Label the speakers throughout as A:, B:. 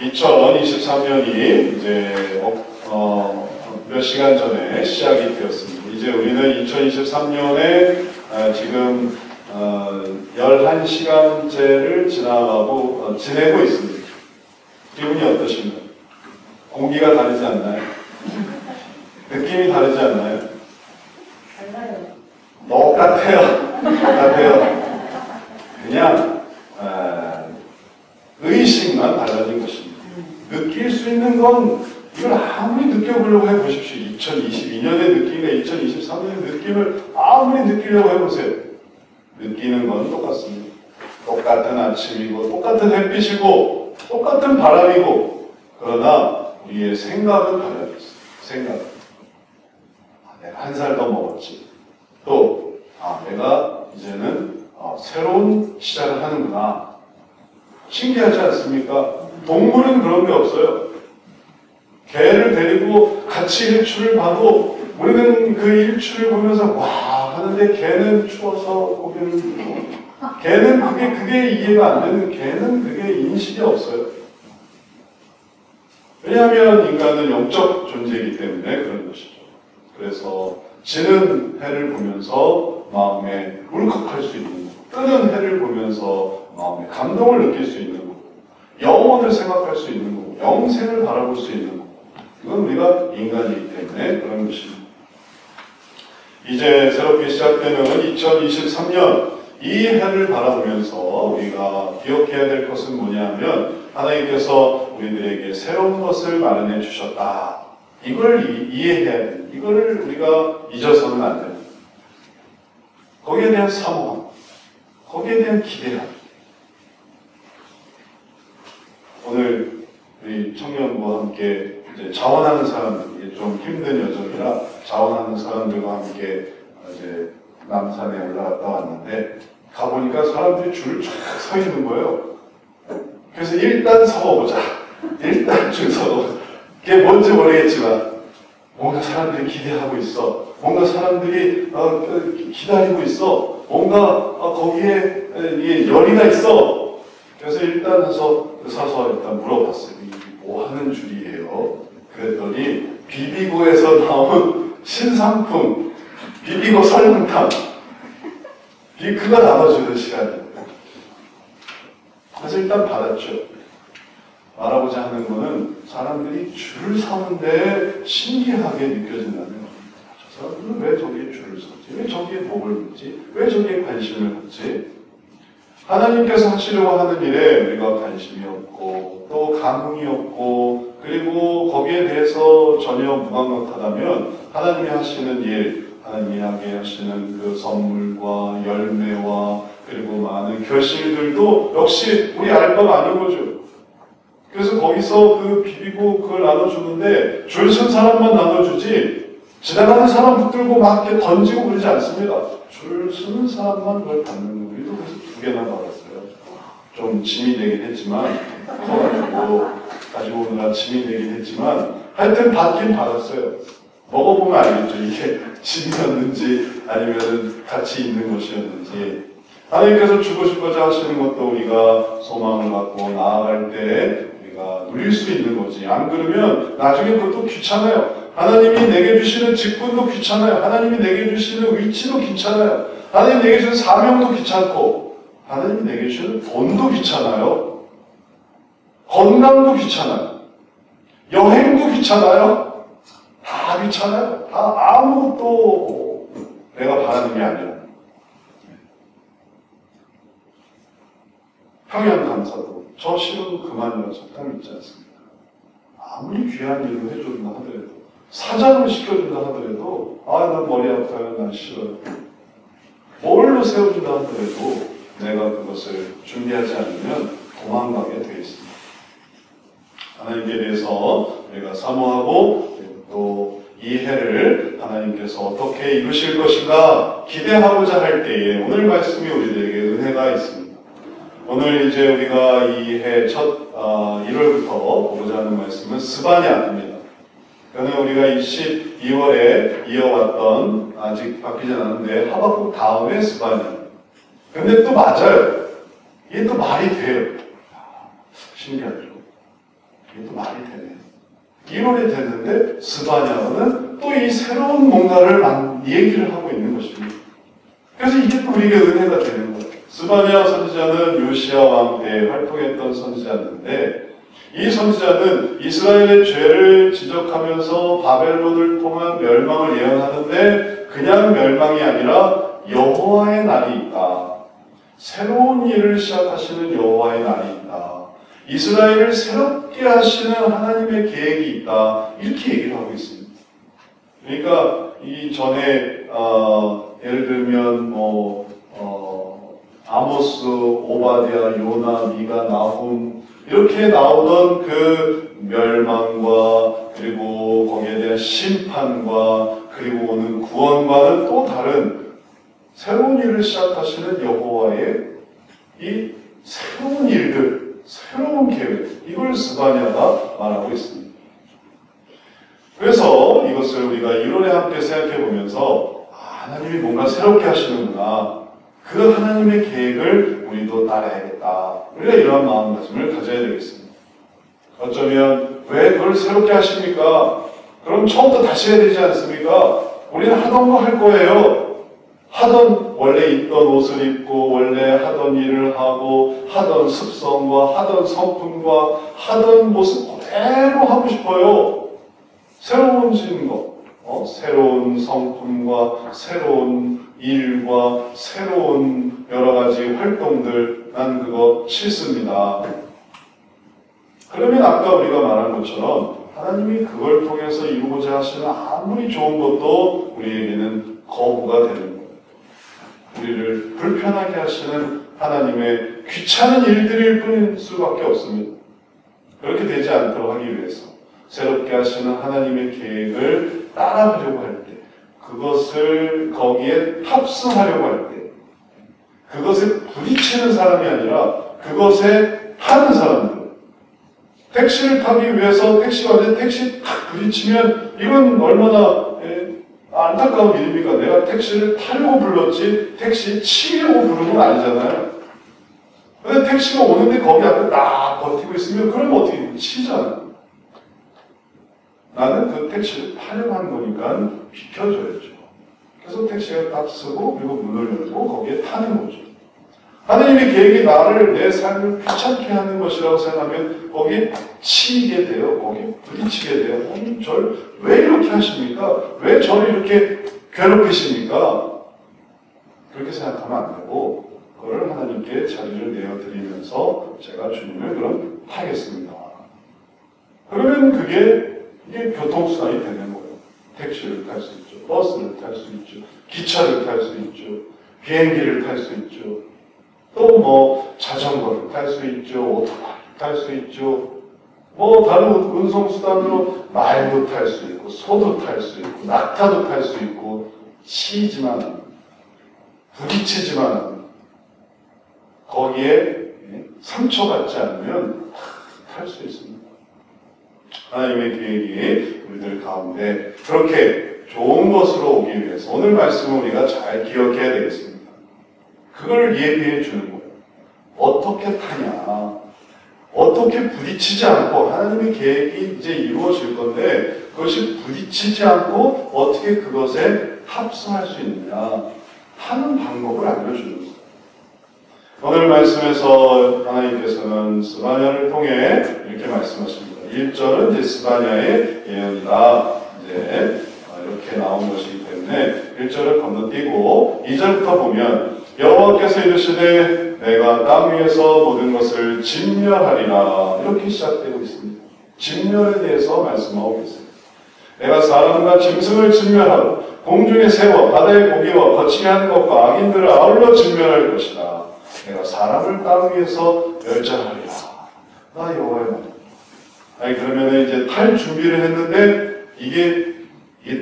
A: 2023년이 이제 몇 시간 전에 시작이 되었습니다. 이제 우리는 2023년에 지금 11시간째를 지내고 있습니다. 기분이 어떠신가요? 공기가 다르지 않나요? 느낌이 다르지 않나요?
B: 달라요.
A: 똑같아요. 그냥 의식만 달라진 것입니다. 느낄 수 있는 건 이걸 아무리 느껴보려고 해보십시오. 2022년의 느낌과 2023년의 느낌을 아무리 느끼려고 해보세요. 느끼는 건 똑같습니다. 똑같은 아침이고 똑같은 햇빛이고 똑같은 바람이고, 그러나 우리의 생각은 달라졌어요. 생각. 내가 한 살 더 먹었지. 또 내가 이제는 새로운 시작을 하는구나. 신기하지 않습니까? 동물은 그런 게 없어요. 개를 데리고 같이 일출을 봐도 우리는 그 일출을 보면서 와 하는데 개는 추워서 고개를 들고, 개는 그게 이해가 안 되는, 개는 그게 인식이 없어요. 왜냐하면 인간은 영적 존재이기 때문에 그런 것이죠. 그래서 지는 해를 보면서 마음에 울컥할 수 있는 거고, 뜨는 해를 보면서 마음에 감동을 느낄 수 있는 거고, 영혼을 생각할 수 있는 거고, 영생을 바라볼 수 있는 거고, 이건 우리가 인간이기 때문에 그런 것입니다. 이제 새롭게 시작되는 2023년, 이 해를 바라보면서 우리가 기억해야 될 것은 뭐냐면, 하나님께서 우리들에게 새로운 것을 마련해 주셨다. 이걸 이해해야 됩니다. 이걸 우리가 잊어서는 안 됩니다. 거기에 대한 사모함, 거기에 대한 기대함. 오늘 우리 청년부와 함께 이제 자원하는 사람들, 이게 좀 힘든 여정이라 자원하는 사람들과 함께 이제 남산에 올라갔다 왔는데, 가보니까 사람들이 줄을 쫙 서 있는 거예요. 그래서 일단 서보자. 일단 줄 서보자. 그게 뭔지 모르겠지만 뭔가 사람들이 기대하고 있어. 뭔가 사람들이 기다리고 있어. 뭔가 거기에 열의가 있어. 그래서 일단 서서 일단 물어봤어요. 이게 뭐 하는 줄이에요? 그랬더니 비비고에서 나온 신상품, 비비고 설렁탕, 그거 나눠주는 시간이에요. 그래서 일단 받았죠. 알아보자 하는 거는 사람들이 줄을 서는데 신기하게 느껴진다는 겁니다. 저 사람들은 왜 저기에 줄을 서지? 왜 저기에 목을 묻지? 왜 저기에 관심을 갖지? 하나님께서 하시려고 하는 일에 우리가 관심이 없고 또 감흥이 없고, 그리고 거기에 대해서 전혀 무감각하다면 하나님이 하시는 일, 하나님이 하시는 그 선물과 열매와 그리고 많은 결실들도 역시 우리 알 바가 아닌 거죠. 그래서 거기서 그 비비고 그걸 나눠주는데 줄 쓴 사람만 나눠주지 지나가는 사람 붙들고 막 이렇게 던지고 그러지 않습니다. 줄 쓰는 사람만 그걸 받는 거예요. 우리도 그래서 2개나 받았어요. 좀 짐이 되긴 했지만, 가지고 오느라 짐이 되긴 했지만, 하여튼 받긴 받았어요. 먹어보면 알겠죠. 이게 짐이었는지 아니면 같이 있는 것이었는지. 하나님께서 주고 싶고자 하시는 것도 우리가 소망을 갖고 나아갈 때 우리가 누릴 수 있는 거지. 안 그러면 나중에 그것도 귀찮아요. 하나님이 내게 주시는 직분도 귀찮아요. 하나님이 내게 주시는 위치도 귀찮아요. 하나님이 내게 주시는 사명도 귀찮고, 하나님이 내게 주시는 돈도 귀찮아요. 건강도 귀찮아요. 여행도 귀찮아요. 다 귀찮아요. 다 아무것도 내가 바라는 게 아니라. 평양감사도 저 실은 그만이라 속담이 있지 않습니까? 아무리 귀한 일을 해준다 하더라도, 사장을 시켜준다 하더라도 난 머리 아파요, 난 싫어요. 뭘로 세워준다 하더라도 내가 그것을 준비하지 않으면 도망가게 되어 있습니다. 하나님께 대해서 우리가 사모하고 또 이 해를 하나님께서 어떻게 이루실 것인가 기대하고자 할 때에 오늘 말씀이 우리들에게 은혜가 있습니다. 오늘 이제 우리가 이 해 첫 1월부터 보고자 하는 말씀은 스바냐입니다. 그러나 우리가 12월에 이어왔던, 아직 바뀌지 않았는데 하박국 다음에 스바냐. 근데 또 맞아요. 이게 또 말이 돼요. 신기하죠. 이게 또 말이 되네. 1월이 됐는데 스바냐는 또 이 새로운 뭔가를 얘기를 하고 있는 것입니다. 그래서 이게 또 우리에게 은혜가 되는 거예요. 스바냐 선지자는 요시야 왕 때 활동했던 선지자인데 이 선지자는 이스라엘의 죄를 지적하면서 바벨론을 통한 멸망을 예언하는데 그냥 멸망이 아니라 여호와의 날이 있다. 새로운 일을 시작하시는 여호와의 날이 있다. 이스라엘을 새롭게 하시는 하나님의 계획이 있다. 이렇게 얘기를 하고 있습니다. 그러니까 이 전에 예를 들면 아모스, 오바댜, 요나, 미가, 나훔 이렇게 나오던 그 멸망과 그리고 거기에 대한 심판과 그리고 오는 구원과는 또 다른 새로운 일을 시작하시는 여호와의 이 새로운 일들, 새로운 계획, 이걸 스바냐가 말하고 있습니다. 그래서 이것을 우리가 1월에 함께 생각해 보면서 하나님이 뭔가 새롭게 하시는구나. 그 하나님의 계획을 우리도 따라야겠다. 우리가 이러한 마음가짐을 가져야 되겠습니다. 어쩌면 왜 그걸 새롭게 하십니까? 그럼 처음부터 다시 해야 되지 않습니까? 우리는 하던 거 할 거예요. 하던 원래 입던 옷을 입고 원래 하던 일을 하고 하던 습성과 하던 성품과 하던 모습 그대로 하고 싶어요. 새로워진 것, 새로운 성품과 새로운 일과 새로운 여러 가지 활동들, 난 그거 싫습니다. 그러면 아까 우리가 말한 것처럼 하나님이 그걸 통해서 이루고자 하시는 아무리 좋은 것도 우리에게는 거부가 되는 거예요. 우리를 불편하게 하시는 하나님의 귀찮은 일들일 뿐일 수밖에 없습니다. 그렇게 되지 않도록 하기 위해서 새롭게 하시는 하나님의 계획을 따라가려고 할 때, 그것을 거기에 탑승하려고 할 때, 그것에 부딪히는 사람이 아니라 그것에 타는 사람들. 택시를 타기 위해서 택시가 왔는데 택시 탁 부딪히면 이건 얼마나 안타까운 일입니까? 내가 택시를 타려고 불렀지 택시 치려고 부르는 건 아니잖아요. 근데 택시가 오는데 거기 앞에 딱 버티고 있으면 그러면 어떻게 치잖아요. 나는 그 택시를 타려고 하는 거니까 비켜줘야죠. 그래서 택시가 딱 쓰고 그리고 문을 열고 거기에 타는 거죠. 하나님의 계획이 나를 내 삶을 귀찮게 하는 것이라고 생각하면 거기에 치이게 돼요. 거기에 부딪히게 돼요. 하나님 저를 왜 이렇게 하십니까? 왜 저를 이렇게 괴롭히십니까? 그렇게 생각하면 안 되고 그걸 하나님께 자리를 내어드리면서 제가 주님을 그럼 타겠습니다. 그러면 이게 교통수단이 되는 거예요. 택시를 탈 수 있죠. 버스를 탈 수 있죠. 기차를 탈 수 있죠. 비행기를 탈 수 있죠. 또 자전거를 탈 수 있죠. 오토바이를 탈 수 있죠. 다른 운송수단으로 말도 탈 수 있고 소도 탈 수 있고 낙타도 탈 수 있고 치이지만 부딪히지만 거기에 상처받지 않으면 탈 수 있습니다. 하나님의 계획이 우리들 가운데 그렇게 좋은 것으로 오기 위해서 오늘 말씀을 우리가 잘 기억해야 되겠습니다. 그걸 예비해 주는 거예요. 어떻게 타냐, 어떻게 부딪히지 않고 하나님의 계획이 이제 이루어질 건데 그것이 부딪히지 않고 어떻게 그것에 탑승할 수 있느냐 하는 방법을 알려주는 거예요. 오늘 말씀에서 하나님께서는 스바냐를 통해 이렇게 말씀하십니다. 1절은 이제 스바냐의 예언이다. 이제 이렇게 나온 것이기 때문에 1절을 건너뛰고 2절부터 보면 여호와께서 이르시되 내가 땅 위에서 모든 것을 진멸하리라. 이렇게 시작되고 있습니다. 진멸에 대해서 말씀하고 있습니다. 내가 사람과 짐승을 진멸하고 공중의 새와 바다의 고기와 거치게 하는 것과 악인들을 아울러 진멸할 것이다. 내가 사람을 땅 위에서 멸절하리라. 나 여호와의 말이다. 그러면 이제 탈 준비를 했는데 이게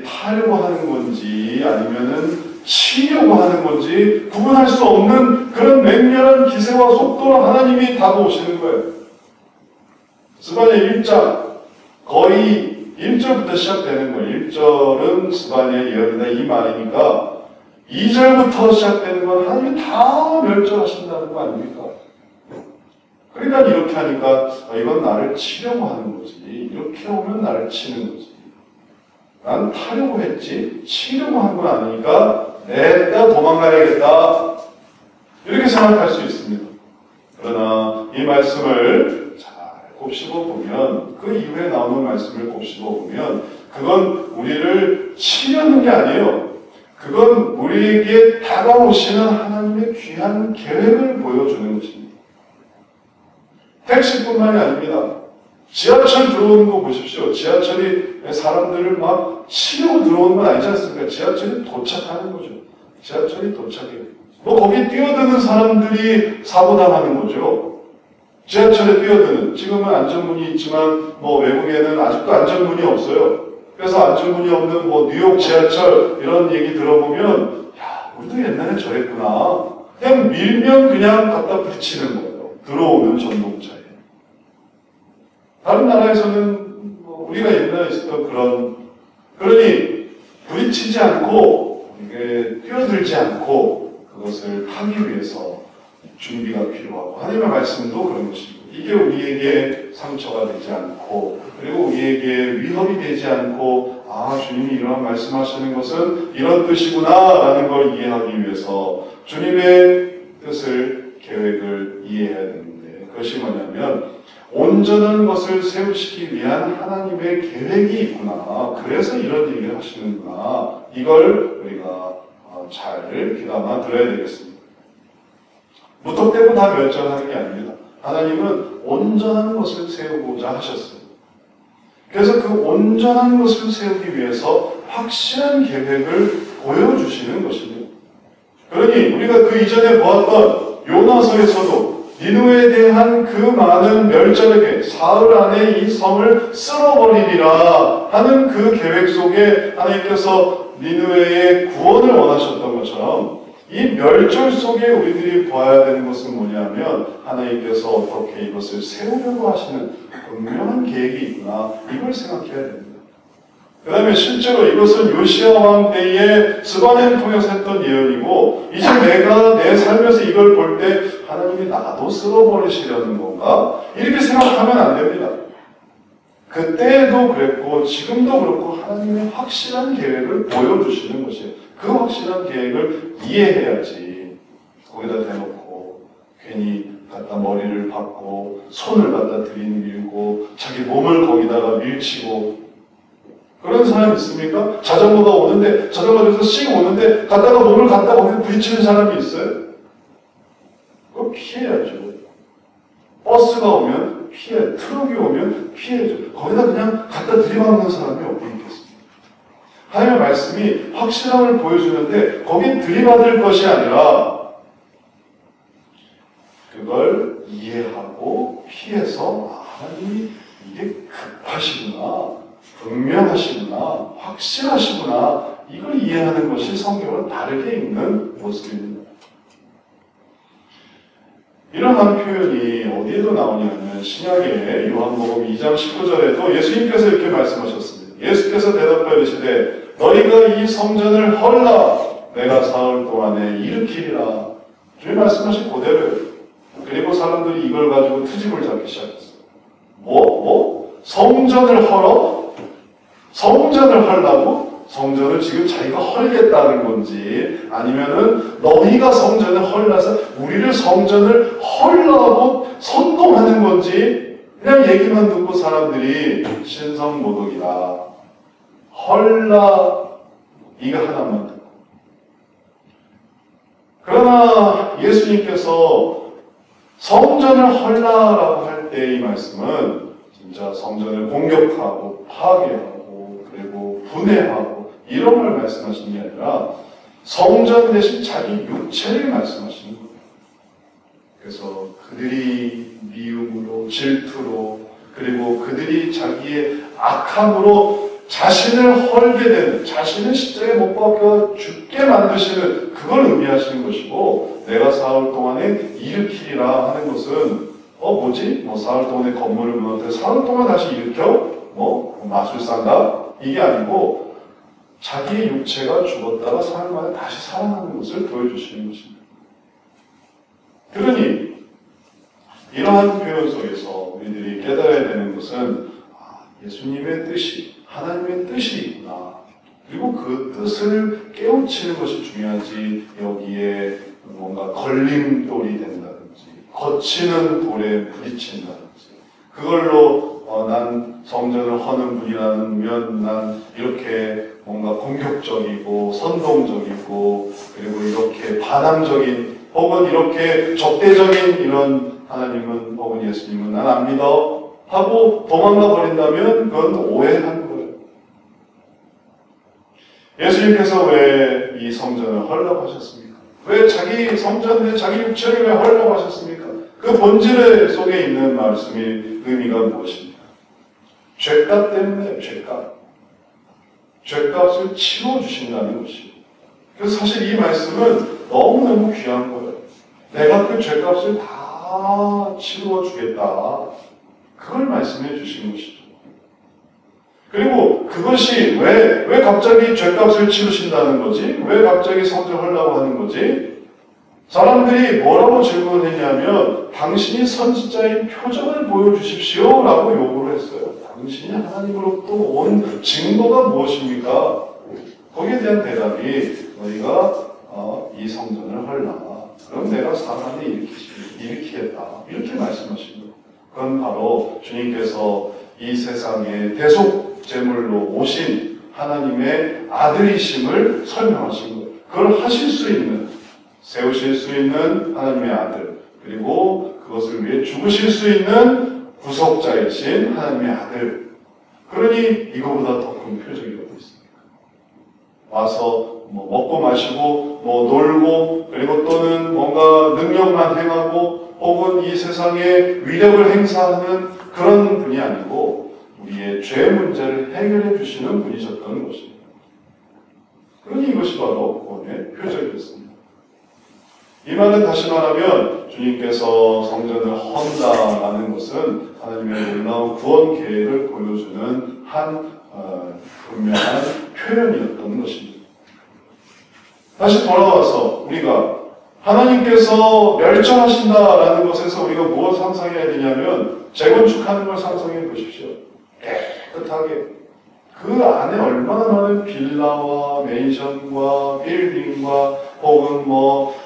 A: 타려고 하는 건지 아니면은 치려고 하는 건지 구분할 수 없는 그런 맹렬한 기세와 속도로 하나님이 다가오시는 거예요. 스바냐 1장 거의 1절부터 시작되는 거예요. 1절은 스바냐의 예언이다 이 말이니까 2절부터 시작되는 건 하나님이 다 멸절하신다는 거 아닙니까? 그러니까 이렇게 하니까 이건 나를 치려고 하는 거지. 이렇게 오면 나를 치는 거지. 난 타려고 했지 치려고 한 건 아니니까 내가 도망가야겠다. 이렇게 생각할 수 있습니다. 그러나 이 말씀을 잘 곱씹어 보면 그 이후에 나오는 말씀을 곱씹어 보면 그건 우리를 치려는 게 아니에요. 그건 우리에게 다가오시는 하나님의 귀한 계획을 보여주는 것입니다. 택시뿐만이 아닙니다. 지하철 들어오는 거 보십시오. 지하철이 사람들을 막 치려고 들어오는 건 아니지 않습니까? 지하철이 도착하는 거죠. 지하철이 도착해요. 거기 뛰어드는 사람들이 사고당하는 거죠. 지하철에 뛰어드는, 지금은 안전문이 있지만 외국에는 아직도 안전문이 없어요. 그래서 안전문이 없는 뉴욕 지하철 이런 얘기 들어보면 우리도 옛날에 저랬구나. 그냥 밀면 그냥 갖다 부딪히는 거예요. 들어오는 전동차에. 다른 나라에서는 우리가 옛날에 있었던 그러니 부딪히지 않고 이게 뛰어들지 않고 그것을 하기 위해서 준비가 필요하고 하나님의 말씀도 그런 것입니다. 이게 우리에게 상처가 되지 않고 그리고 우리에게 위협이 되지 않고 주님이 이런 말씀하시는 것은 이런 뜻이구나 라는 걸 이해하기 위해서 주님의 뜻을 계획을 이해해야 되는데 그것이 뭐냐면 온전한 것을 세우시기 위한 하나님의 계획이 있구나. 그래서 이런 얘기를 하시는구나. 이걸 우리가 잘 귀담아 들어야 되겠습니다. 무턱대고 다 멸절하는 게 아닙니다. 하나님은 온전한 것을 세우고자 하셨어요. 그래서 그 온전한 것을 세우기 위해서 확실한 계획을 보여주시는 것입니다. 그러니 우리가 그 이전에 보았던 요나서에서도 니느웨에 대한 그 많은 멸절에게 사흘 안에 이 성을 쓸어버리리라 하는 그 계획 속에 하나님께서 니느웨의 구원을 원하셨던 것처럼 이 멸절 속에 우리들이 봐야 되는 것은 뭐냐면 하나님께서 어떻게 이것을 세우려고 하시는 분명한 계획이 있구나. 이걸 생각해야 됩니다. 그 다음에 실제로 이것은 요시야 왕 때에 스바넬을 통해서 했던 예언이고 이제 내가 내 삶에서 이걸 볼 때 하나님이 나도 쓸어버리시려는 건가? 이렇게 생각하면 안 됩니다. 그때도 그랬고 지금도 그렇고 하나님의 확실한 계획을 보여주시는 것이에요. 그 확실한 계획을 이해해야지 거기다 대놓고 괜히 갖다 머리를 박고 손을 갖다 들이밀고 자기 몸을 거기다가 밀치고 그런 사람 있습니까? 자전거가 오는데 자전거에서 씩 오는데 갖다가 몸을 갖다 거기 부딪히는 사람이 있어요? 그거 피해야죠. 버스가 오면 피해, 트럭이 오면 피해야죠. 거기다 그냥 갖다 들이박는 사람이 어디 있겠습니까? 하나님의 말씀이 확실함을 보여주는데 거긴 들이받을 것이 아니라 그걸 이해하고 피해서 하나님이 이게 급하시구나, 분명하시구나, 확실하시구나 이걸 이해하는 것이 성경을 다르게 읽는 모습입니다. 이런 한 표현이 어디에도 나오냐면 신약의 요한복음 2장 19절에도 예수님께서 이렇게 말씀하셨습니다. 예수께서 대답하여 이르시되 너희가 이 성전을 헐라 내가 사흘 동안에 일으키리라. 주님 말씀하신 그대로예요. 그리고 사람들이 이걸 가지고 트집을 잡기 시작했어요. 성전을 헐어? 성전을 헐라고? 성전을 지금 자기가 헐겠다는 건지 아니면은 너희가 성전을 헐라서 우리를 성전을 헐라고 선동하는 건지 그냥 얘기만 듣고 사람들이 신성모독이다. 헐라 이거 하나만 듣고 그러나 예수님께서 성전을 헐라라고 할 때 이 말씀은 진짜 성전을 공격하고 파괴하고 그리고 분해하고 이런 걸 말씀하시는 게 아니라 성전 대신 자기 육체를 말씀하시는 거예요. 그래서 그들이 미움으로 질투로 그리고 그들이 자기의 악함으로 자신을 헐게 되는 자신을 십자가에 못 박혀 죽게 만드시는 그걸 의미하시는 것이고 내가 사흘 동안에 일으키리라 하는 것은 사흘 동안에 건물을 무너뜨려 사흘 동안 다시 일으켜? 마술사인가? 이게 아니고 자기의 육체가 죽었다가 사흘 만에 다시 살아나는 것을 보여주시는 것입니다. 그러니 이러한 표현 속에서 우리들이 깨달아야 되는 것은 예수님의 뜻이, 하나님의 뜻이 있구나. 그리고 그 뜻을 깨우치는 것이 중요하지, 여기에 뭔가 걸림돌이 된다든지 거치는 돌에 부딪힌다든지 그걸로 난 성전을 허는 분이라면 난 이렇게 뭔가 공격적이고 선동적이고 그리고 이렇게 반항적인 혹은 이렇게 적대적인 이런 하나님은 혹은 예수님은 난 안 믿어 하고 도망가 버린다면 그건 오해한 거예요. 예수님께서 왜 이 성전을 헐라고하셨습니까? 왜 자기 성전에 자기 육체를 왜 헐라고하셨습니까? 그 본질 속에 있는 말씀의 의미가 무엇입니까? 죄값 때문에 죄값을 치러주신다는 것이에요. 그래서 사실 이 말씀은 너무너무 귀한 거예요. 내가 그 죄값을 다 치루어주겠다. 그걸 말씀해 주신 것이죠. 그리고 그것이 왜 갑자기 죄값을 치르신다는 거지? 왜 갑자기 성전하려고 하는 거지? 사람들이 뭐라고 질문했냐면 당신이 선지자의 표정을 보여주십시오 라고 요구를 했어요. 당신이 하나님으로부터 온 증거가 무엇입니까? 거기에 대한 대답이 너희가 이 성전을 헐라. 그럼 내가 사람이 일으키겠다. 이렇게 말씀하신 거예요. 그건 바로 주님께서 이 세상에 대속제물로 오신 하나님의 아들이심을 설명하신 거예요. 그걸 하실 수 있는, 세우실 수 있는 하나님의 아들, 그리고 그것을 위해 죽으실 수 있는 구속자이신 하나님의 아들. 그러니 이거보다 더 큰 표적이 어디 있습니까? 와서 먹고 마시고 놀고 그리고 또는 뭔가 능력만 행하고 혹은 이 세상에 위력을 행사하는 그런 분이 아니고 우리의 죄 문제를 해결해 주시는 분이셨던 것입니다. 그러니 이것이 바로 구원의 표적이었습니다. 이 말은 다시 말하면 주님께서 성전을 헌다라는 것은 하나님의 놀라운 구원 계획을 보여주는 한 분명한 표현이었던 것입니다. 다시 돌아와서 우리가 하나님께서 멸절하신다라는 것에서 우리가 무엇을 상상해야 되냐면 재건축하는 걸 상상해 보십시오. 깨끗하게 그 안에 얼마나 많은 빌라와 맨션과 빌딩과 혹은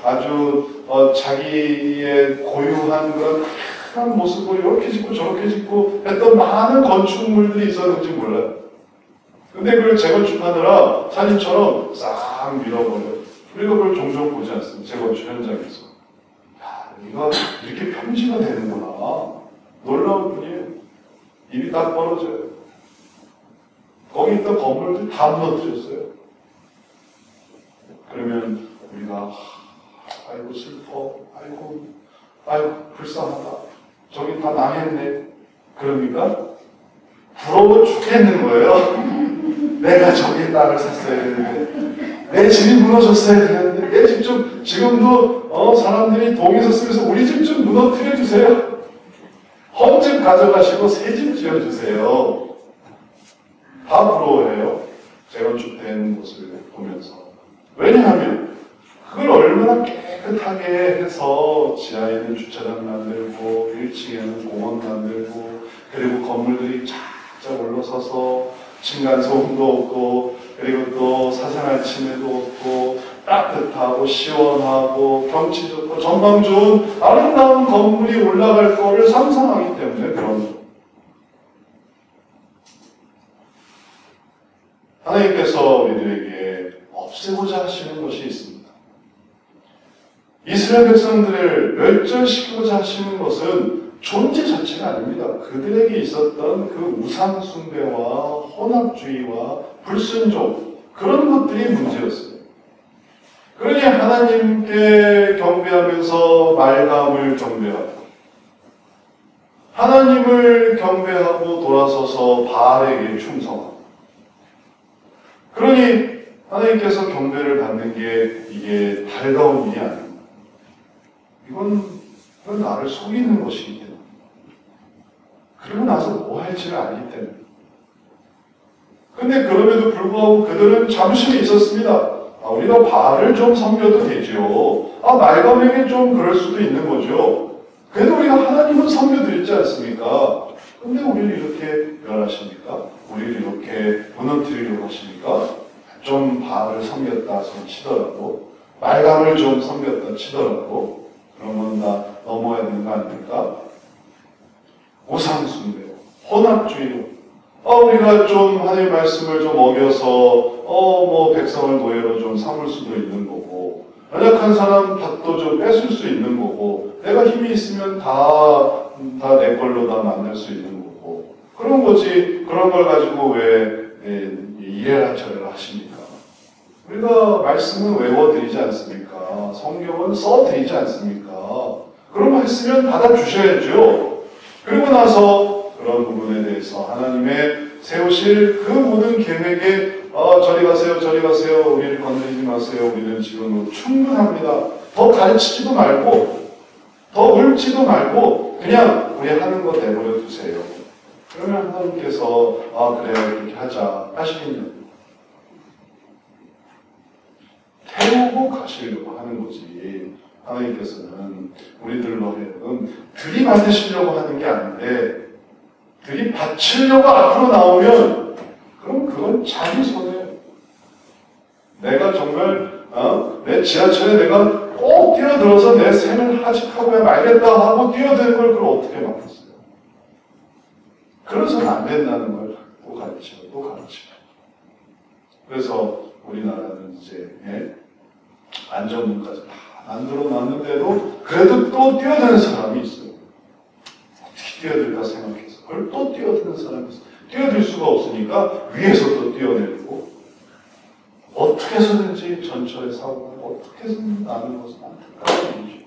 A: 아주 자기의 고유한 그런 큰 모습을 이렇게 짓고 저렇게 짓고 했던 많은 건축물들이 있었는지 몰라요. 근데 그걸 재건축하느라 사진처럼 싹 밀어버려요. 우리가 그걸 종종 보지 않습니까? 재건축 현장에서. 야, 이거 이렇게 평지가 되는구나. 놀라운 분이에요. 입이 딱 벌어져요. 거기 있던 건물들 다 무너뜨렸어요. 그러면 우리가 아이고 슬퍼, 아이고 불쌍하다. 저기 다 망했네. 그러니까 부러워 죽겠는 거예요. 내가 저기 땅을 샀어야 되는데, 내 집이 무너졌어야 되는데, 내 집 좀 지금도 사람들이 동에서 쓰면서 우리 집 좀 무너뜨려 주세요. 헌집 가져가시고 새 집 지어주세요. 다 부러워해요. 재건축된 모습을 보면서. 왜냐하면 그걸 얼마나 깨끗하게 해서 지하에는 주차장 만들고 1층에는 공원 만들고 그리고 건물들이 쫙쫙 올라서서 층간소음도 없고 그리고 또 사생활 침해도 없고 따뜻하고 시원하고 경치 좋고 전망 좋은 아름다운 건물이 올라갈 거를 상상하기 때문에 그런 거예요. 하나님께서 우리들에게 없애고자 하시는 것이 있습니다. 이스라엘 백성들을 멸절시키고자 하시는 것은 존재 자체가 아닙니다. 그들에게 있었던 그 우상 숭배와 혼합주의와 불순종 그런 것들이 문제였어요. 그러니 하나님께 경배하면서 말감을 경배하고 하나님을 경배하고 돌아서서 바알에게 충성하고 그러니 하나님께서 경배를 받는 게 이게 달가운 일이 아닙니다. 이건 나를 속이는 것이기 때문에 그러고 나서 뭐 할지를 알기 때문에 근데 그럼에도 불구하고 그들은 자부심이 있었습니다. 우리가 바알을 좀 섬겨도 되죠. 말감에게 좀 그럴 수도 있는 거죠. 그래도 우리가 하나님은 섬겨드리지 않습니까? 근데 우리를 이렇게 멸하십니까? 우리를 이렇게 무너뜨리려고 하십니까? 좀 바알을 섬겼다 치더라도, 말감을 좀 섬겼다 치더라도, 그러면 다 넘어야 되는 거 아닙니까? 우상숭배, 혼합주의로, 우리가 좀 하나님의 말씀을 좀 어겨서, 백성을 노예로 좀 삼을 수도 있는 거고, 연약한 사람 밭도 좀 뺏을 수 있는 거고, 내가 힘이 있으면 다 내 걸로 다 만들 수 있는 거고, 그런 거지. 그런 걸 가지고 왜 이래라 저래라 하십니까? 우리가 말씀은 외워드리지 않습니까? 성경은 써드리지 않습니까? 그런 거 했으면 받아주셔야죠. 그리고 나서 그런 부분에 대해서 하나님의 세우실 그 모든 계획에 저리 가세요, 저리 가세요, 우리를 건드리지 마세요, 우리는 지금 충분합니다. 더 가르치지도 말고, 더 읊지도 말고, 그냥 우리 하는 거 내버려 두세요. 그러면 하나님께서 그래요, 그렇게 하자 하시겠냐? 태우고 가시려고 하는 거지. 하나님께서는 우리들로 하여금 들이받으시려고 하는 게 아닌데, 들이받으려고 앞으로 나오면 그럼 그건 자기 손해예요. 내가 정말 내 지하철에 내가 꼭 뛰어들어서 내 생을 하직하고 말겠다 하고 뛰어드는 걸 그걸 어떻게 막겠어요? 그래서는 안 된다는 걸 또 가르치고 또 가르치고. 그래서 우리나라는 이제 안전문까지 다 만들어 놨는데도 그래도 또 뛰어드는 사람이 있어요. 어떻게 뛰어들까 생각해서 그걸 또 뛰어드는 사람이 있어요. 뛰어들 수가 없으니까 위에서 또 뛰어내리고, 어떻게 해서든지 전철에 사고가 어떻게 해서든 나는 것은 안타까운 일이죠.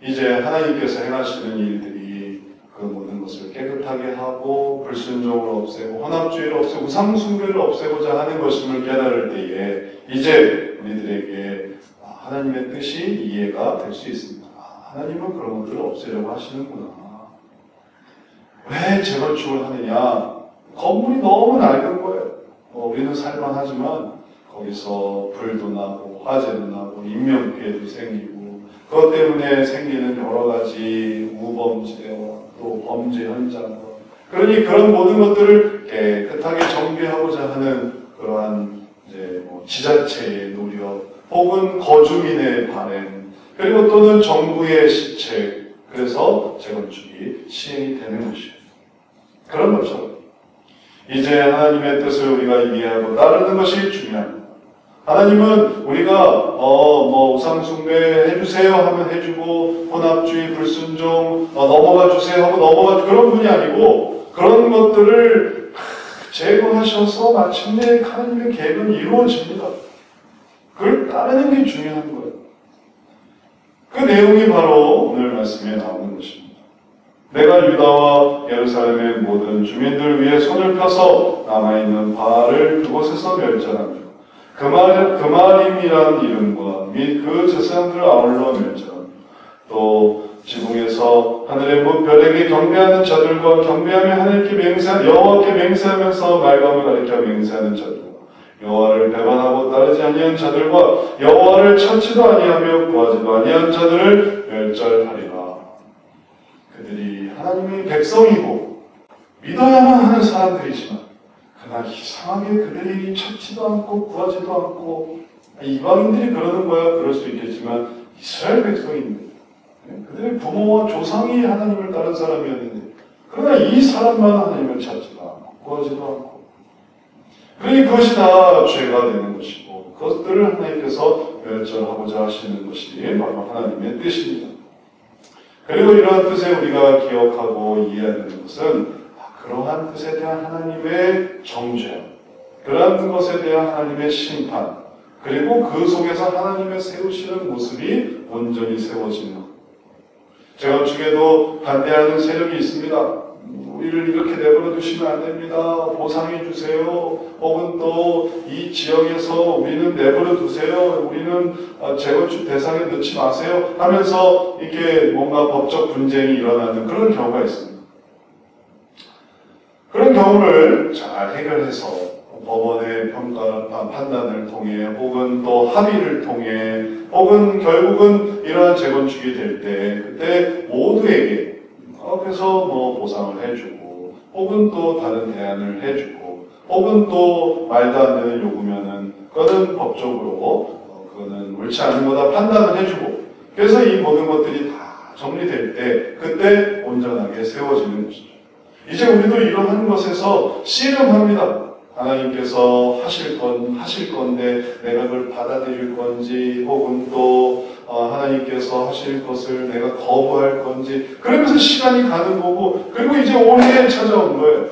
A: 이제 하나님께서 행하시는 일들이 그 모든 것을 깨끗하게 하고 불순종을 없애고 혼합주의를 없애고 우상숭배를 없애고자 하는 것임을 깨달을 때에 이제 우리들에게 하나님의 뜻이 이해가 될 수 있습니다. 하나님은 그런 것들을 없애려고 하시는구나. 왜 재건축을 하느냐? 건물이 너무 낡은 거예요. 우리는 살만하지만 거기서 불도 나고 화재도 나고 인명피해도 생기고, 그것 때문에 생기는 여러 가지 우범지대와 또 범죄 현장, 그러니 그런 모든 것들을 깨끗하게 정비하고자 하는 그러한 이제 지자체의 노력, 혹은 거주민의 바램, 그리고 또는 정부의 시책, 그래서 재건축이 시행이 되는 것이에요. 그런 것처럼 이제 하나님의 뜻을 우리가 이해하고 따르는 것이 중요합니다. 하나님은 우리가 우상숭배 해주세요 하면 해주고, 혼합주의, 불순종 넘어가 주세요 하고 넘어가, 그런 분이 아니고, 그런 것들을 제거하셔서 마침내 하나님의 계획은 이루어집니다. 그걸 따르는 게 중요한 거예요. 그 내용이 바로 오늘 말씀에 나오는 것입니다. 내가 유다와 예루살렘의 모든 주민들 위해 손을 펴서 남아있는 바알을 그곳에서 멸절하며 그마림이란 이름과 및 그 제사장들을 아울러 멸절하며, 또 지붕에서 하늘의 무별에게 경배하는 자들과 경배하며 하나님께 여호와께 맹세하면서 말감을 가리켜 맹세하는 자들과 여호와를 배반하고 따르지 아니한 자들과 여호와를 찾지도 아니하며 구하지도 아니한 자들을 멸절하리라. 그들이 하나님의 백성이고 믿어야만 하는 사람들이지만, 그러나 이상하게 그들이 찾지도 않고 구하지도 않고, 이방인들이 그러는 거야 그럴 수 있겠지만 이스라엘 백성인데, 그들의 부모와 조상이 하나님을 따른 사람이었는데, 그러나 이 사람만 하나님을 찾지도 않고 구하지도 않고, 그러니 그것이 다 죄가 되는 것이고, 그것들을 하나님께서 멸절하고자 하시는 것이 바로 하나님의 뜻입니다. 그리고 이러한 뜻에 우리가 기억하고 이해해야 되는 것은, 그러한 뜻에 대한 하나님의 정죄, 그러한 것에 대한 하나님의 심판, 그리고 그 속에서 하나님의 세우시는 모습이 온전히 세워지는 것. 재건축에도 반대하는 세력이 있습니다. 우리를 이렇게 내버려 두시면 안 됩니다. 보상해 주세요. 혹은 또 이 지역에서 우리는 내버려 두세요. 우리는 재건축 대상에 넣지 마세요. 하면서 이렇게 뭔가 법적 분쟁이 일어나는 그런 경우가 있습니다. 그런 경우를 잘 해결해서 법원의 판단을 통해 혹은 또 합의를 통해 혹은 결국은 이러한 재건축이 될 때 그때 모두에게 그래서 뭐 보상을 해주고 혹은 또 다른 대안을 해주고 혹은 또 말도 안 되는 요구면은 그거는 법적으로 그거는 옳지 않은 거다 판단을 해주고 그래서 이 모든 것들이 다 정리될 때 그때 온전하게 세워지는 것이죠. 이제 우리도 이러한 것에서 씨름합니다. 하나님께서 하실 건데 내가 그걸 받아들일 건지 혹은 또 하나님께서 하실 것을 내가 거부할 건지 그러면서 시간이 가는 거고 그리고 이제 올해 찾아온 거예요.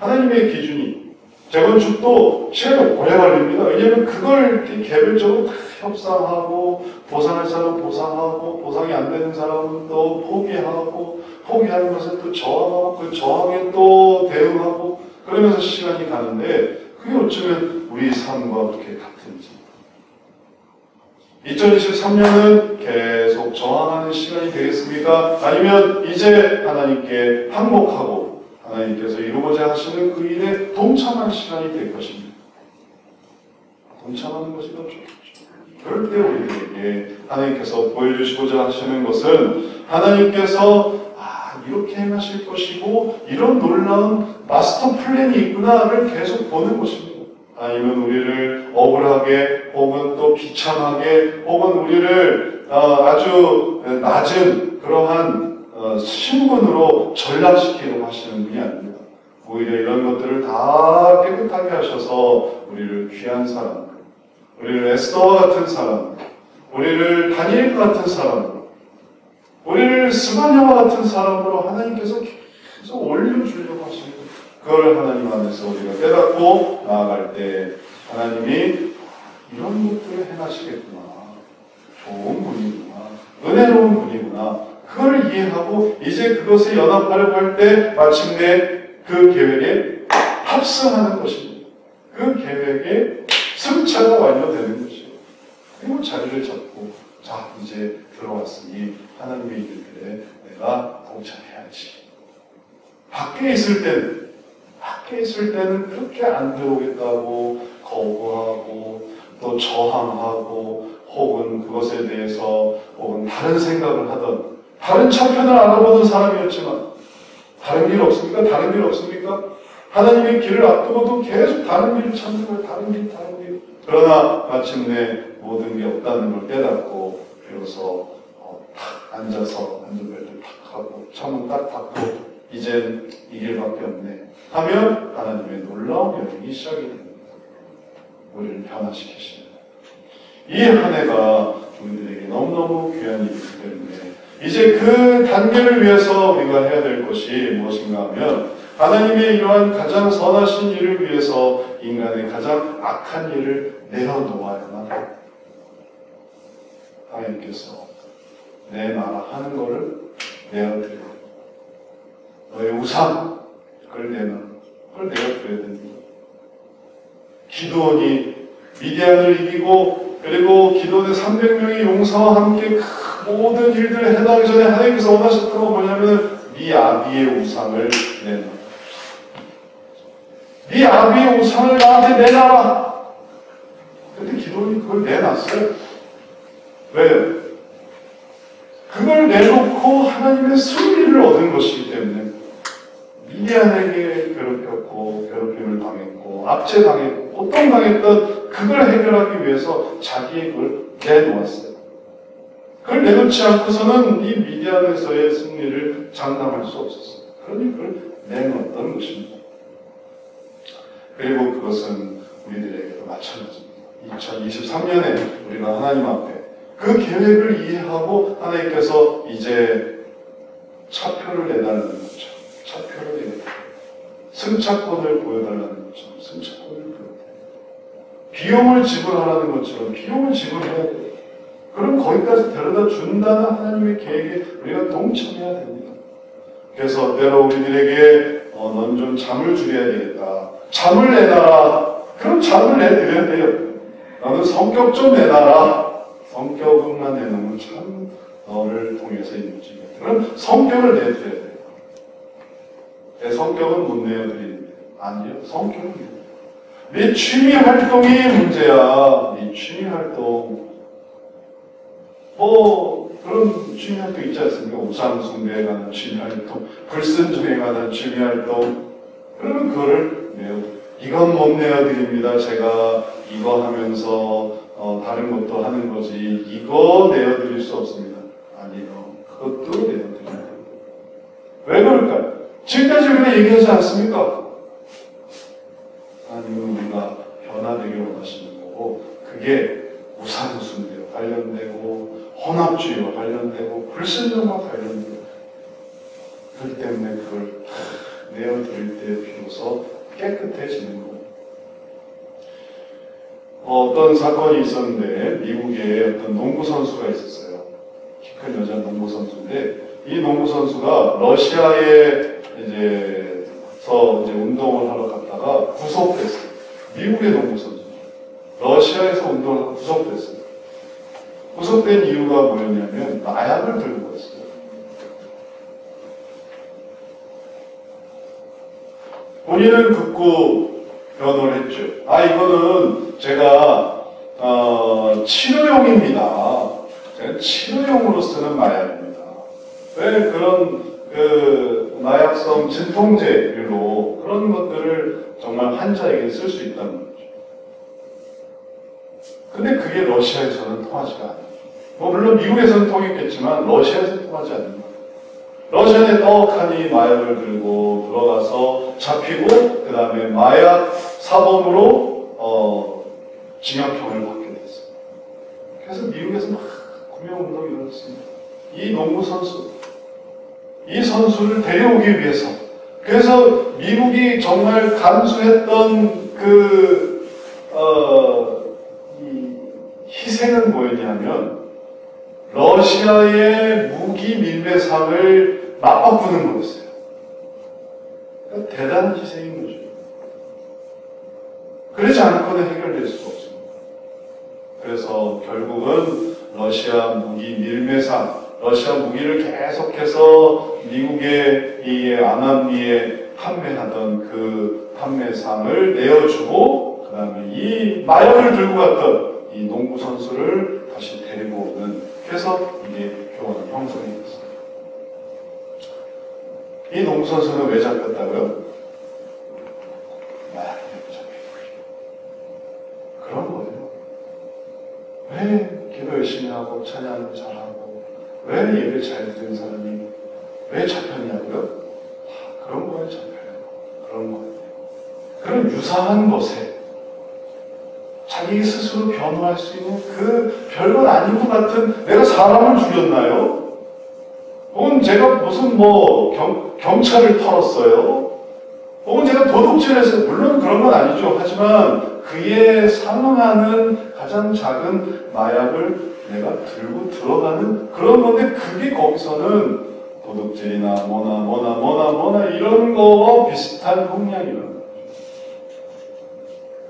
A: 하나님의 기준이 재건축도 시간이 오래 걸립니다. 왜냐하면 그걸 개별적으로 다 협상하고 보상할 사람은 보상하고 보상이 안 되는 사람은 또 포기하고 포기하는 것에 또 저항하고 그 저항에 또 대응하고 그러면서 시간이 가는데 그게 어쩌면 우리 삶과 그렇게 같은지 2023년은 계속 저항하는 시간이 되겠습니까? 아니면 이제 하나님께 항복하고 하나님께서 이루고자 하시는 그 일에 동참하는 시간이 될 것입니다. 동참하는 것이 더 좋겠죠. 그럴 때 우리에게 하나님께서 보여주시고자 하시는 것은 하나님께서 이렇게 행하실 것이고 이런 놀라운 마스터 플랜이 있구나를 계속 보는 것입니다. 아니면 우리를 억울하게 혹은 또 비참하게 혹은 우리를 아주 낮은 그러한 신분으로 전락시키려고 하시는 분이 아닙니다. 오히려 이런 것들을 다 깨끗하게 하셔서 우리를 귀한 사람, 우리를 에스더와 같은 사람, 우리를 다니엘과 같은 사람, 우리를 스바냐와 같은 사람으로 하나님께서 계속 올려주려고 하시는 거예요. 그걸 하나님 안에서 우리가 깨닫고 나아갈 때 하나님이 이런 것들을 행하시겠구나. 좋은 분이구나. 은혜로운 분이구나. 그걸 이해하고 이제 그것에 연합하려고 할 때 마침내 그 계획에 합성하는 것입니다. 그 계획에 승차가 완료되는 것이에요. 그리고 자리를 잡고 자 이제 들어왔으니 하나님의 일들에 내가 동참해야지. 밖에 있을 때는 그렇게 안 들어오겠다고 거부하고 또 저항하고 혹은 그것에 대해서 혹은 다른 생각을 하던 다른 차편을 알아보는 사람이었지만 다른 길 없습니까? 다른 길 없습니까? 하나님의 길을 앞두고도 계속 다른 길을 찾는 거예요. 다른 길. 그러나 마침내 모든 게 없다는 걸 깨닫고 비로소 탁 앉아서 안전벨트 탁 하고 창문 딱 닫고 이젠 이 길밖에 없네 하면 하나님의 놀라운 여정이 시작이 됩니다. 우리를 변화시키십니다. 이 한 해가 우리들에게 너무너무 귀한 일이기 때문에 이제 그 단계를 위해서 우리가 해야 될 것이 무엇인가 하면 하나님의 이러한 가장 선하신 일을 위해서 인간의 가장 악한 일을 내려놓아야만 합니다. 하나님께서 내 나라 하는 거를 내어드려요. 너의 우상, 그걸 내어드려야 됩니다. 기드온이 미디안을 이기고 그리고 기드온의 300명의 용사와 함께 그 모든 일들을 해나가기 전에 하나님께서 원하셨던 건 뭐냐면 네 아비의 우상을 내놔. 네 아비의 우상을 나한테 내놔라. 근데 기드온이 그걸 내놨어요. 왜요? 그걸 내놓고 하나님의 승리를 얻은 것이기 때문에 미디안에게 괴롭혔고 괴롭힘을 당했고 압제당했고 고통당했던 그걸 해결하기 위해서 자기의 그걸 내놓았어요. 그걸 내놓지 않고서는 이 미디안에서의 승리를 장담할 수 없었어요. 그러니 그걸 내놓았던 것입니다. 그리고 그것은 우리들에게도 마찬가지입니다. 2023년에 우리가 하나님 앞에 그 계획을 이해하고 하나님께서 이제 차표를 내달라는 거죠. 차표를 내달라는 승차권을 보여달라는 것처럼 승차권을 보여달라는 비용을 지불하라는 것처럼 비용을 지불해야 돼요. 그럼 거기까지 데려다 준다는 하나님의 계획에 우리가 동참해야 됩니다. 그래서 때로 우리들에게 넌 좀 잠을 줄여야 되겠다. 잠을 내놔라. 그럼 잠을 내드려야 돼요. 너는 성격 좀 내놔라. 성격만 내놓으면 참 너를 통해서 이루어지겠다. 그럼 성격을 내드려야 돼요. 내 성격은 못 내어드리는데 아니요. 성격을 내요. 네 취미 활동이 문제야. 네 취미 활동. 그런 취미 활동 있지 않습니까? 우상숭배에 관한 취미 활동, 불순종에 관한 취미 활동. 그러면 그거를 이건 못 내어드립니다. 제가 이거 하면서 다른 것도 하는 거지. 이거 내어드릴 수 없습니다. 아니요. 그것도 내어드려야 됩니다. 왜 그럴까요? 지금까지 우리가 얘기하지 않습니까? 하나님은 우리가 변화되기를 원하시는 거고, 그게 우상숭배와 관련되고 혼합주의와 관련되고 불순종과 관련되고, 그렇기 때문에 그걸 내어드릴 때 비로소 깨끗해지는 거예요. 어떤 사건이 있었는데 미국에 어떤 농구 선수가 있었어요. 키 큰 여자 농구 선수인데, 이 농구 선수가 러시아에 이제 운동을 하러 갔다가 구속됐어요. 미국의 농구 선수. 러시아에서 운동을 하고 구속됐어요. 구속된 이유가 뭐였냐면 마약을 들고 갔어요. 본인은 극구 변호를 했죠. 이거는 제가 치료용입니다. 제가 치료용으로 쓰는 마약입니다. 왜 그런 마약성 진통제로 그런 것들을 정말 환자에게 쓸 수 있다는 거죠. 근데 그게 러시아에서는 통하지가 않아요. 물론 미국에서는 통했겠지만 러시아에서는 통하지 않는 거예요. 러시아에 떡하니 마약을 들고 들어가서 잡히고 그 다음에 마약 사범으로 징역형을 받게 됐어요. 그래서 미국에서 막 구명운동이 일어났습니다. 이 농구 선수, 이 선수를 데려오기 위해서. 그래서 미국이 정말 감수했던 이 희생은 뭐였냐면 러시아의 무기 밀매상을 맞바꾸는 거였어요. 그러니까 대단한 희생인 거죠. 그러지 않고는 해결될 수가 없습니다. 그래서 결국은 러시아 무기 밀매상, 러시아 무기를 계속해서 미국의 이 암암리에 판매하던 그 판매상을 내어주고, 그 다음에 이 마약을 들고 갔던 이 농구 선수를 다시 데리고 오는, 그래서 이게 교환 형성이 됐어요. 이 농구 선수는 왜 잡혔다고요? 마약 때문에 잡혔어요. 그런 거예요. 왜 기도 열심히 하고 찬양을 잘하고 왜 예배 잘 드리는 사람이 왜 잡혔냐고요? 그런 거에 잡혀요. 그런 거예요. 그런 유사한 것에 자기 스스로 변호할 수 있는 그 별건 아닌 것 같은, 내가 사람을 죽였나요? 혹은 제가 무슨 경찰을 털었어요? 혹은 제가 도둑질해서, 물론 그런 건 아니죠. 하지만 그에 상응하는 가장 작은 마약을 내가 들고 들어가는 그런 건데, 그게 거기서는 도둑질이나 뭐나 이런 거와 비슷한 형량이라는 거죠.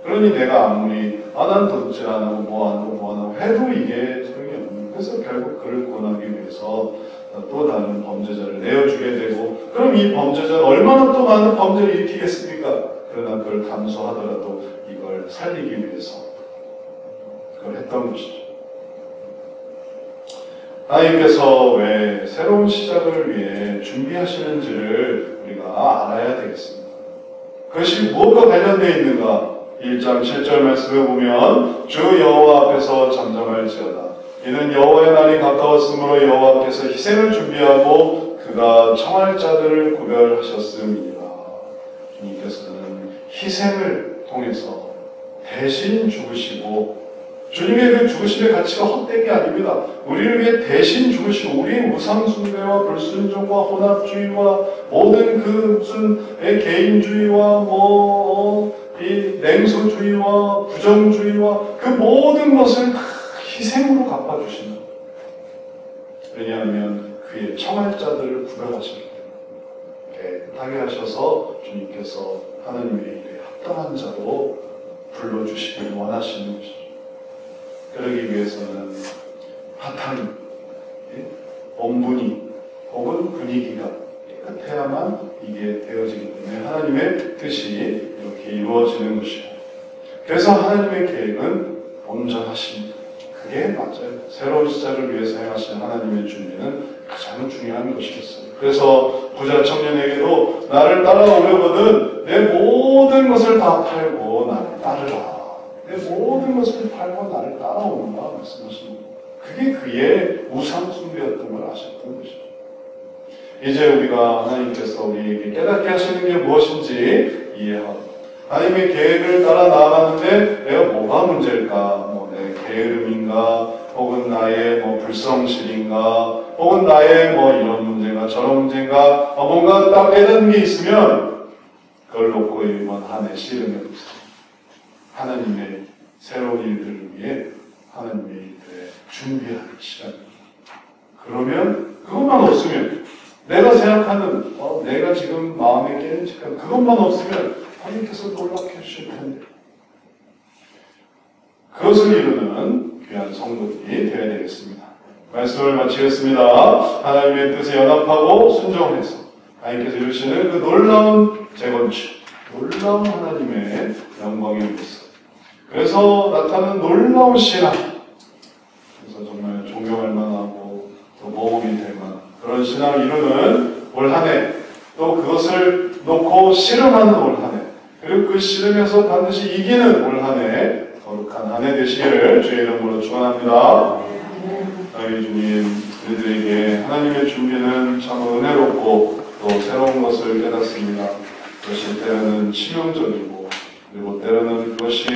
A: 그러니 내가 아무리 난 도둑질 안 하고 뭐 안 하고 해도 이게 소용이 없는. 그래서 결국 그를 구원하기 위해서 또 다른 범죄자를 내어주게 되고, 그럼 이 범죄자는 얼마나 또 많은 범죄를 일으키겠습니까? 그러나 그걸 감수하더라도 이걸 살리기 위해서 그걸 했던 것이죠. 하나님께서 왜 새로운 시작을 위해 준비하시는지를 우리가 알아야 되겠습니다. 그것이 무엇과 관련되어 있는가? 1장 7절 말씀에 보면 주 여호와 앞에서 잠잠할지어다. 이는 여호와의 날이 가까웠으므로 여호와께서 희생을 준비하고 그가 청할 자들을 구별하셨음이니라. 주님께서는 희생을 통해서 대신 죽으시고, 주님의 그 죽으심의 가치가 헛된 게 아닙니다. 우리를 위해 대신 죽으시고, 우리의 우상숭배와 불순종과 혼합주의와 모든 그 무슨 개인주의와 이 냉소주의와 부정주의와 그 모든 것을 다 희생으로 갚아주시는 거예요. 왜냐하면 그의 청할 자들을 구별하시기 때문에 깨끗하게 하셔서 주님께서 하나님의 일에 합당한 자로 불러주시길 원하시는 것이죠. 그러기 위해서는 바탕이, 본분이 혹은 분위기가 깨끗해야만 이게 되어지기 때문에 하나님의 뜻이 이렇게 이루어지는 것이고, 그래서 하나님의 계획은 온전하십니다. 그게 맞아요. 새로운 시작을 위해서 행하신 하나님의 준비는 가장 중요한 것이겠어요. 그래서 부자 청년에게도 나를 따라오려거든 내 모든 것을 다 팔고 나를 따르라. 내 모든 것을 팔고 나를 따라오는가 말씀하시는 거예요. 그게 그의 우상 숭배였던 걸 아셨던 것이죠. 이제 우리가 하나님께서 우리에게 깨닫게 하시는 게 무엇인지 이해하고 하나님의 계획을 따라 나아가는데 내가 뭐가 문제일까? 내 게으름인가? 혹은 나의 불성실인가? 혹은 나의 이런 문제가 저런 문제인가? 뭔가 딱 깨닫는 게 있으면 그걸 놓고 이번 한 해 씨름해 보세요. 하나님의 새로운 일들을 위해 하나님의 일들에 준비하는 시간입니다. 그러면 그것만 없으면 내가 생각하는 내가 지금 마음에 깨는 시간 그것만 없으면 하나님께서 놀랍게 해주실 텐데 그것을 이루는 귀한 성도들이 되어야 되겠습니다. 말씀을 마치겠습니다. 하나님의 뜻에 연합하고 순종해서 하나님께서 이루시는 그 놀라운 재건축, 놀라운 하나님의 영광의 모습, 그래서 나타나는 놀라운 신앙, 그래서 정말 존경할 만하고 또 모험이 될 만한 그런 신앙을 이루는 올 한 해, 또 그것을 놓고 씨름하는 올 한 해, 그리고 그 씨름에서 반드시 이기는 올 한 해, 거룩한 한 해 되시기를 주의 이름으로 축원합니다. 아멘. 주님, 우리들에게 하나님의 준비는 참 은혜롭고 또 새로운 것을 깨닫습니다. 그것이 때로는 치명적이고 그리고 때로는 그것이